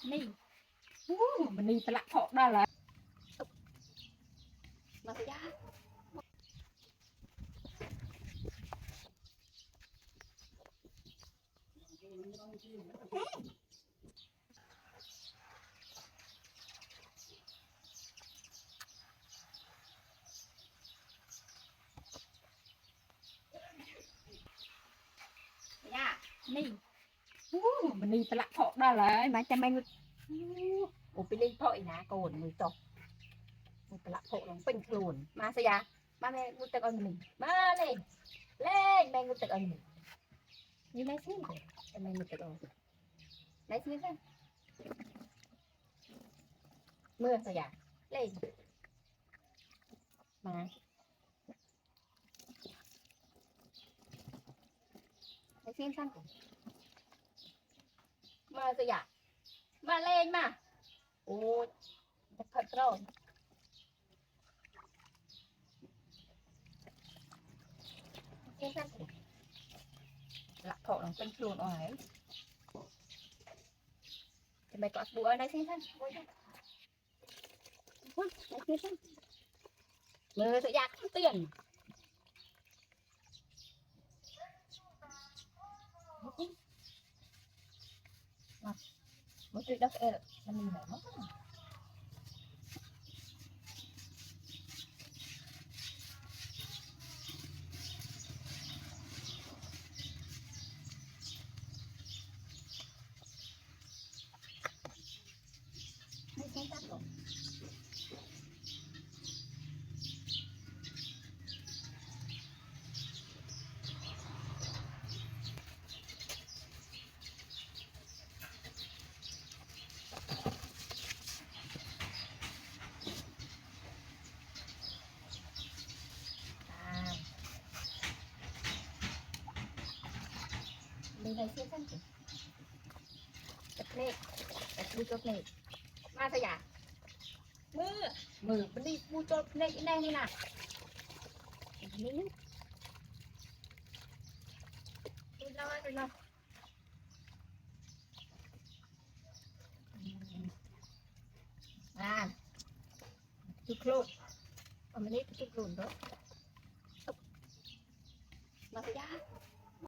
นี่มันนี่ตะละเพาะได้แล้วมาสิยานี่มันนี่ตะละเพาะได้แล้วมาจะไม่โอ้ไปเล่นเพาะอีนะโกนมือตกมือตะละเพาะลงเป็นโคลนมาสิยามาแม่กูตะกอนหนึ่งมาเลยเล่นแม่กูตะกอนหนึ่งนี่ไม่ซิแต่แม่กูตะกอนไหนซิกันมือสิยาเล่นมาไหนซิกันมาสิยามาเล่นมาโอ้จะขัดร้อนซิกันละเพาะลงเป็นโคลนอ่อยจะไปกอดบัวไหนซิกันบัวไหนซิกันมือสิยาเตือนmột chuyện đó là mình phải mấtไม่ใช่ครับผมmình phải xem xem chụp nè chụp chụp nèมาสยามมือมันดีบูจบในแน่นี่นะนี่ดูน้อยดูน้อยจุดโคลนมันนี่จุดโคลนด้วยมาสยาม